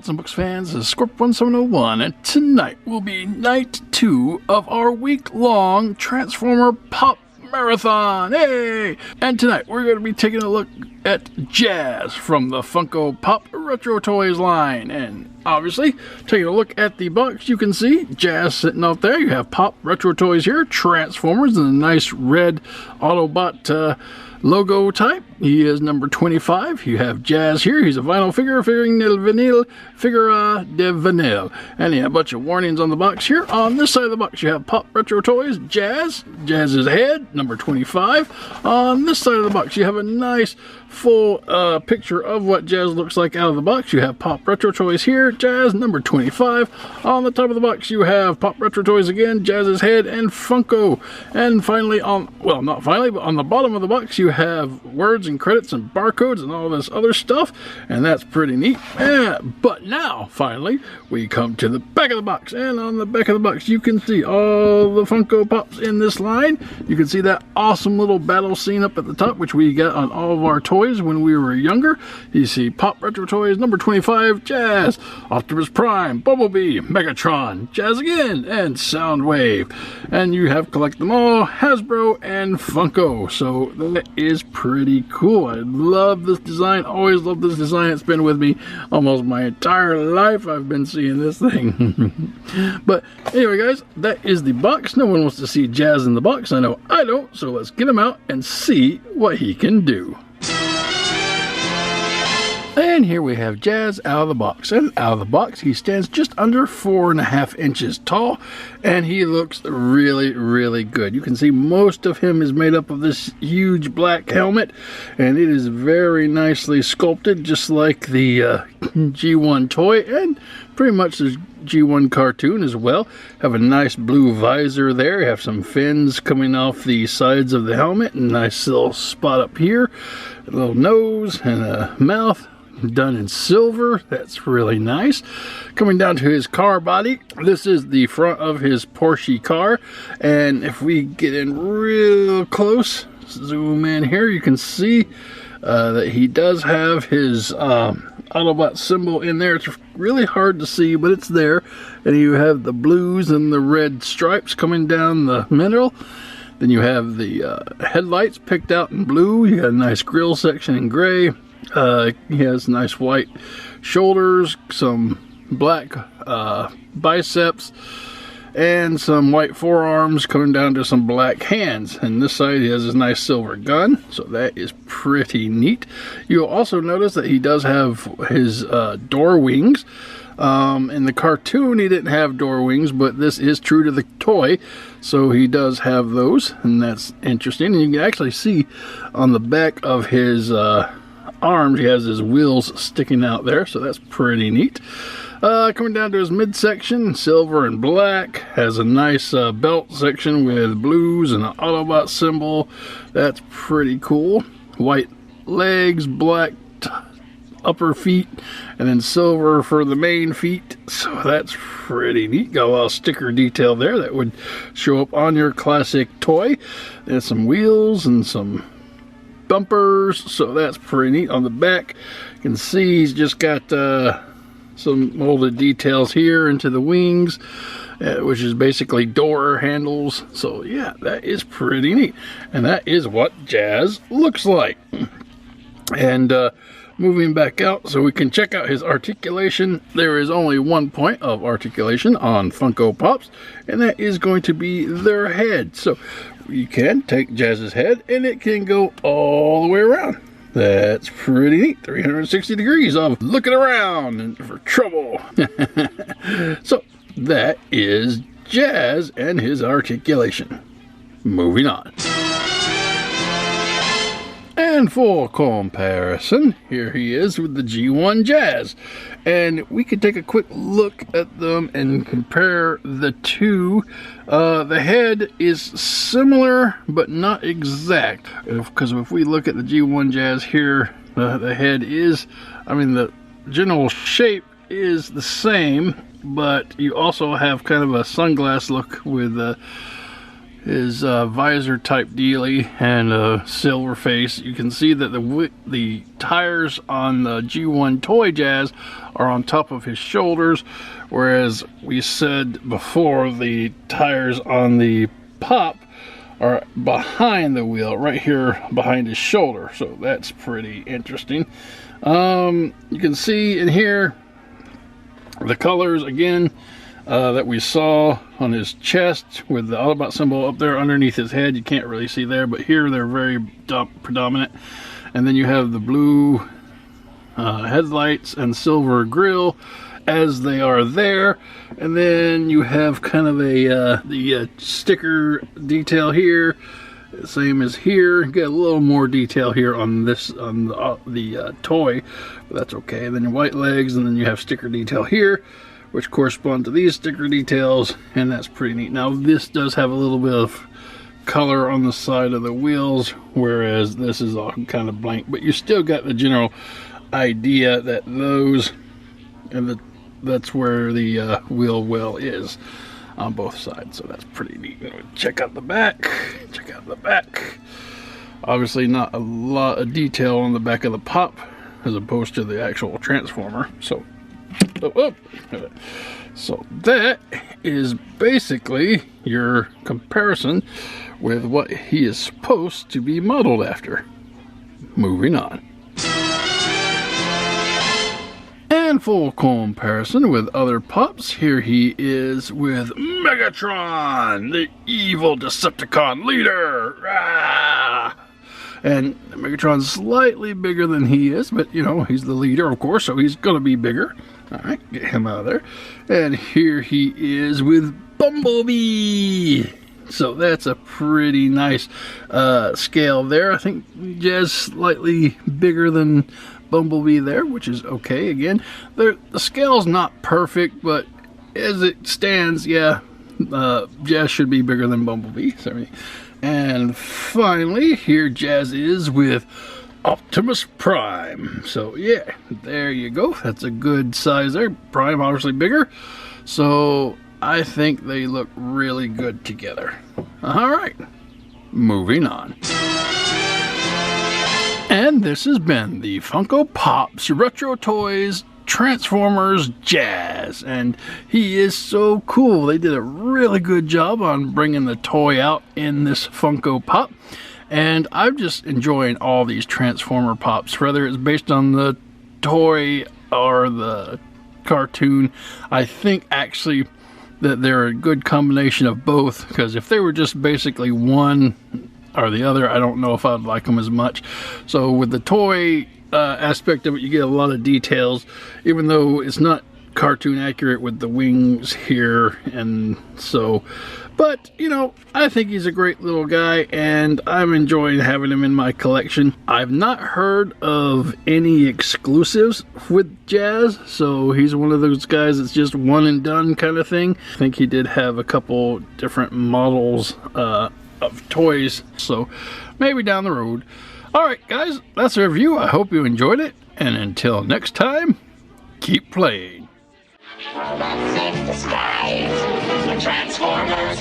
Thoughts and Books fans, this is Scorp1701, and tonight will be night 2 of our week-long Transformer Pop Marathon. Hey! And tonight we're going to be taking a look at Jazz from the Funko Pop Retro Toys line. And obviously, taking a look at the box, you can see Jazz sitting out there. You have Pop Retro Toys here, Transformers, and a nice red Autobot logo type. He is number 25. You have Jazz here. He's a vinyl figure, figuring nil vinyl, figura de vinyl. And a bunch of warnings on the box here. On this side of the box, you have Pop Retro Toys, Jazz, Jazz's head, number 25. On this side of the box, you have a nice full picture of what Jazz looks like out of the box. You have Pop Retro Toys here, Jazz, number 25. On the top of the box, you have Pop Retro Toys again, Jazz's head, and Funko. And finally, well, not finally, but on the bottom of the box, you have words and credits and barcodes and all this other stuff, and that's pretty neat. But now, finally, we come to the back of the box, and on the back of the box, you can see all the Funko Pops in this line. You can see that awesome little battle scene up at the top, which we got on all of our toys when we were younger. You see Pop Retro Toys, number 25, Jazz, Optimus Prime, Bumblebee, Megatron, Jazz again, and Soundwave. And you have Collect Them All, Hasbro, and Funko. So that is pretty cool. I love this design, always loved this design. It's been with me almost my entire life. I've been seeing this thing. But anyway, guys, that is the box. No one wants to see Jazz in the box. I know I don't, so let's get him out and see what he can do. And here we have Jazz out of the box. And out of the box, he stands just under 4.5 inches tall. And he looks really, really good. You can see most of him is made up of this huge black helmet. And it is very nicely sculpted, just like the G1 toy. And pretty much the G1 cartoon as well. Have a nice blue visor there. You have some fins coming off the sides of the helmet. And a nice little spot up here. A little nose and a mouth. Done in silver. That's really nice. Coming down to his car body, this is the front of his Porsche car, and if we get in real close, zoom in here, you can see that he does have his Autobot symbol in there. It's really hard to see, but it's there. And you have the blues and the red stripes coming down the middle. Then you have the headlights picked out in blue. You got a nice grill section in gray. He has nice white shoulders, some black biceps, and some white forearms coming down to some black hands. And this side he has his nice silver gun, so that is pretty neat. You'll also notice that he does have his door wings. In the cartoon he didn't have door wings, but this is true to the toy, so he does have those, and that's interesting. And you can actually see on the back of his arms, he has his wheels sticking out there, so that's pretty neat. Coming down to his midsection, silver and black, has a nice belt section with blues and an Autobot symbol. That's pretty cool. White legs, black upper feet, and then silver for the main feet, so that's pretty neat. Got a lot of sticker detail there that would show up on your classic toy. There's some wheels and some bumpers, so that's pretty neat. On the back, you can see he's just got some molded details here into the wings, which is basically door handles. So yeah, that is pretty neat, and that is what Jazz looks like. And moving back out so we can check out his articulation, there is only one point of articulation on Funko Pops, and that is going to be their head. So you can take Jazz's head and it can go all the way around. That's pretty neat. 360 degrees of looking around and for trouble. So that is Jazz and his articulation. Moving on. And for comparison, here he is with the G1 Jazz. And we could take a quick look at them and compare the two. The head is similar, but not exact. Because if we look at the G1 Jazz here, the head is, I mean, the general shape is the same, but you also have kind of a sunglass look with his visor type dealie and a silver face. You can see that the tires on the G1 Toy Jazz are on top of his shoulders, whereas we said before the tires on the Pop are behind the wheel, right here behind his shoulder. So that's pretty interesting. You can see in here the colors again that we saw on his chest with the Autobot symbol up there underneath his head. You can't really see there, but here they're very predominant. And then you have the blue headlights and silver grille as they are there. And then you have kind of the sticker detail here, same as here. Get a little more detail here on this, on the toy, but that's okay. And then your white legs, and then you have sticker detail here, which correspond to these sticker details, and that's pretty neat. Now this does have a little bit of color on the side of the wheels, whereas this is all kind of blank, but you still got the general idea that those, and that's where the wheel well is on both sides. So that's pretty neat. Check out the back. Check out the back. Obviously not a lot of detail on the back of the Pop as opposed to the actual Transformer. So so that is basically your comparison with what he is supposed to be modeled after. Moving on. And full comparison with other Pops, here he is with Megatron, the evil Decepticon leader. Rah! And Megatron's slightly bigger than he is, but you know, he's the leader, of course, so he's gonna be bigger. Alright, get him out of there. And here he is with Bumblebee. So that's a pretty nice scale there. I think Jazz slightly bigger than Bumblebee there, which is okay. Again, the scale's not perfect, but as it stands, yeah, Jazz should be bigger than Bumblebee. Sorry. And finally, here Jazz is with Optimus Prime. So yeah, there you go. That's a good size there. Prime obviously bigger. So I think they look really good together. Alright, moving on. And this has been the Funko Pops Retro Toys Transformers Jazz, and he is so cool. They did a really good job on bringing the toy out in this Funko Pop, and I'm just enjoying all these Transformer Pops, whether it's based on the toy or the cartoon. I think actually that they're a good combination of both, because if they were just basically one or the other, I don't know if I'd like them as much. So with the toy aspect of it, you get a lot of details, even though it's not cartoon accurate with the wings here, and so, but you know, I think he's a great little guy, and I'm enjoying having him in my collection. I've not heard of any exclusives with Jazz, so he's one of those guys that's just one and done kind of thing. I think he did have a couple different models of toys, so maybe down the road. Alright guys, that's our review. I hope you enjoyed it, and until next time, keep playing. Robots save the skies. The Transformers